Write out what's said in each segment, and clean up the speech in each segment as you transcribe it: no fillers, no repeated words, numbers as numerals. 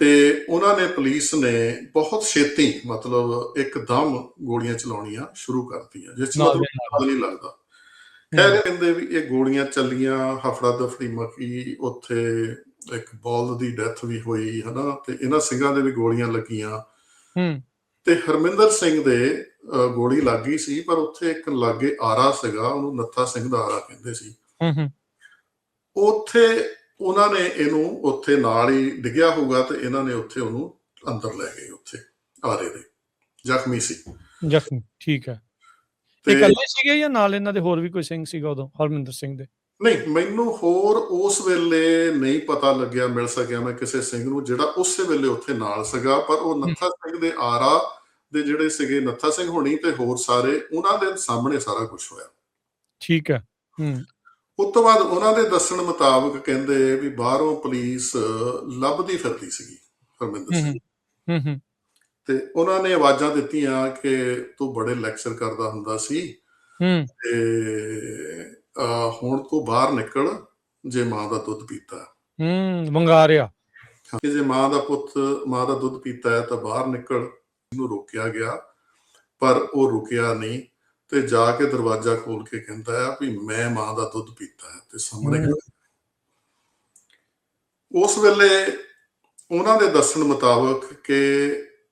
ਤੇ ਉਹਨਾਂ ਨੇ ਪੁਲਿਸ ਨੇ ਬਹੁਤ ਛੇਤੀ ਮਤਲਬ ਇੱਕਦਮ ਗੋਲੀਆਂ ਚਲਾਉਣੀਆਂ ਸ਼ੁਰੂ ਕਰਤੀਆਂ, ਜਿਸ 'ਚ ਨਾਲ ਮਤਲਬ ਦੇ ਨਾਲ। ਪਤਾ ਨਹੀਂ ਲੱਗਦਾ। ਹੂੰ ਖੈਰ ਕਹਿੰਦੇ ਵੀ ਇਹ ਗੋਲੀਆਂ ਚੱਲੀਆਂ, ਹਫੜਾ ਦਫੜੀ ਮਚੀ, ਉੱਥੇ ਇੱਕ ਬੌਲਦ ਦੀ ਡੈਥ ਵੀ ਹੋਈ ਹਨਾ, ਤੇ ਇਹਨਾਂ ਸਿੰਘਾਂ ਦੇ ਵੀ ਗੋਲੀਆਂ ਲੱਗੀਆਂ। ਹੂੰ ਤੇ ਹਰਮਿੰਦਰ ਸਿੰਘ ਦੇ ਗੋਲੀ ਲੱਗ ਗਈ ਸੀ, ਪਰ ਉੱਥੇ ਇੱਕ ਲਾਗੇ ਆਰਾ ਸੀਗਾ, ਉਹਨੂੰ ਨੱਥਾ ਸਿੰਘ ਦਾ ਆਰਾ ਕਹਿੰਦੇ ਸੀ। ਹੂੰ ਉੱਥੇ ਉਹਨਾਂ ਨੇ ਇਹਨੂੰ ਉੱਥੇ ਨਾਲ ਹੀ ਡਿੱਗਿਆ ਹੋਊਗਾ, ਤੇ ਇਹਨਾਂ ਨੇ ਉੱਥੇ ਉਹਨੂੰ ਅੰਦਰ ਲੈ ਗਏ, ਉੱਥੇ ਆਰੇ ਦੇ, ਜ਼ਖਮੀ ਸੀ। ਜ਼ਖਮੀ, ਠੀਕ ਹੈ। ਇਹ ਤੇ ਇਕੱਲੇ ਸੀਗੇ ਜਾਂ ਨਾਲ ਇਹਨਾਂ ਦੇ ਹੋਰ ਵੀ ਕੋਈ ਸਿੰਘ ਸੀਗਾ ਉਦੋਂ ਹਰਮਿੰਦਰ ਸਿੰਘ ਦੇ? ਨਹੀਂ, ਮੈਨੂੰ ਹੋਰ ਉਸ ਵੇਲੇ ਨਹੀਂ ਪਤਾ ਲੱਗਿਆ, ਮਿਲ ਸਕਿਆ ਮੈਂ ਕਿਸੇ ਸਿੰਘ ਨੂੰ ਜਿਹੜਾ ਉਸੇ ਵੇਲੇ ਉੱਥੇ ਨਾਲ ਸੀਗਾ, ਪਰ ਉਹ ਨੱਥਾ ਸਿੰਘ ਦੇ ਆਰਾ ਦੇ ਜਿਹੜੇ ਸੀਗੇ, ਨੱਥਾ ਸਿੰਘ ਹੋਣੀ ਤੇ ਹੋਰ ਸਾਰੇ, ਉਹਨਾਂ ਦੇ ਸਾਹਮਣੇ ਸਾਰਾ ਕੁਝ ਹੋਇਆ। ਠੀਕ ਹੈ। ਉਸ ਤੋਂ ਬਾਅਦ ਉਹਨਾਂ ਦੇ ਦੱਸਣ ਮੁਤਾਬਕ ਕਹਿੰਦੇ ਵੀ ਬਾਹਰੋਂ ਪੁਲਿਸ ਲੱਭਦੀ ਫਿਰਦੀ ਸੀਗੀ ਹਰਮਿੰਦਰ ਸਿੰਘ, ਤੇ ਉਹਨਾਂ ਨੇ ਆਵਾਜ਼ਾਂ ਦਿੱਤੀਆਂ ਕਿ ਤੂੰ ਬੜੇ ਲੈਕਚਰ ਕਰਦਾ ਹੁੰਦਾ ਸੀ, ਤੇ ਹੁਣ ਤੂੰ ਬਾਹਰ ਨਿਕਲ, ਜੇ ਮਾਂ ਦਾ ਦੁੱਧ ਪੀਤਾ, ਵੰਗਾਰਿਆ ਕਿ ਜੇ ਮਾਂ ਦਾ ਪੁੱਤ ਮਾਂ ਦਾ ਦੁੱਧ ਪੀਤਾ ਹੈ ਤਾਂ ਬਾਹਰ ਨਿਕਲ। ਇਹਨੂੰ ਰੋਕਿਆ ਗਿਆ, ਪਰ ਉਹ ਰੁਕਿਆ ਨਹੀਂ, ਤੇ ਜਾ ਕੇ ਦਰਵਾਜ਼ਾ ਖੋਲ ਕੇ ਕਹਿੰਦਾ ਆ ਵੀ ਮੈਂ ਮਾਂ ਦਾ ਦੁੱਧ ਪੀਤਾ ਹੈ, ਤੇ ਸਾਹਮਣੇ ਉਸ ਵੇਲੇ ਉਹਨਾਂ ਦੇ ਦੱਸਣ ਮੁਤਾਬਕ ਕਿ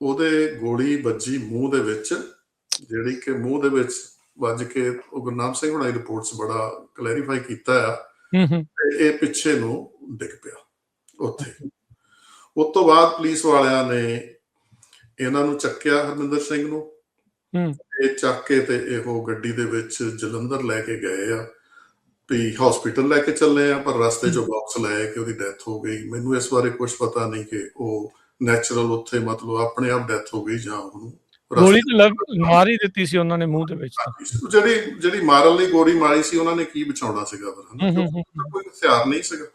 ਉਹਦੇ ਗੋਲੀ ਵੱਜੀ ਮੂੰਹ ਦੇ ਵਿੱਚ, ਜਿਹੜੀ ਕਿ ਮੂੰਹ ਦੇ ਵਿੱਚ ਵੱਜ ਕੇ, ਉਹ ਗੁਰਨਾਮ ਸਿੰਘ ਹੁਣਾਂ ਦੀ ਰਿਪੋਰਟਸ ਬੜਾ ਕਲੈਰੀਫਾਈ ਕੀਤਾ ਆ, ਤੇ ਇਹ ਪਿੱਛੇ ਨੂੰ ਡਿੱਗ ਪਿਆ ਉੱਥੇ। ਉਸ ਤੋਂ ਬਾਅਦ ਪੁਲਿਸ ਵਾਲਿਆਂ ਨੇ ਇਹਨਾਂ ਨੂੰ ਚੱਕਿਆ, ਹਰਮਿੰਦਰ ਸਿੰਘ ਨੂੰ, ਇਹ ਚੱਕ ਕੇ ਤੇ ਇਹੋ ਗੱਡੀ ਦੇ ਵਿੱਚ ਜਲੰਧਰ ਲੈ ਕੇ ਗਏ ਆ, ਵੀ ਹਸਪੀਟਲ ਲੈ ਕੇ ਚੱਲੇ ਆ, ਪਰ ਰਸਤੇ 'ਚੋਂ ਵਾਪਸ ਲੈ ਕੇ ਉਹਦੀ ਡੈਥ ਹੋ ਗਈ। ਮੈਨੂੰ ਇਸ ਬਾਰੇ ਕੁਝ ਪਤਾ ਨਹੀਂ ਕਿ ਉਹ ਨੈਚੁਰਲ ਉੱਥੇ ਮਤਲਬ ਆਪਣੇ ਆਪ ਡੈਥ ਹੋ ਗਈ ਜਾਂ ਉਹਨੂੰ ਗੋਲੀ ਤਾਂ ਮਾਰ ਹੀ ਦਿੱਤੀ ਸੀ ਉਹਨਾਂ ਨੇ ਮੂੰਹ ਦੇ ਵਿੱਚ। ਜਿਹੜੀ ਮਾਰਨ ਲਈ ਗੋਲੀ ਮਾਰੀ ਸੀ, ਉਹਨਾਂ ਨੇ ਕੀ ਬਚਾਉਣਾ ਸੀਗਾ, ਫਿਰ ਕੋਈ ਹਥਿਆਰ ਨਹੀਂ ਸੀਗਾ।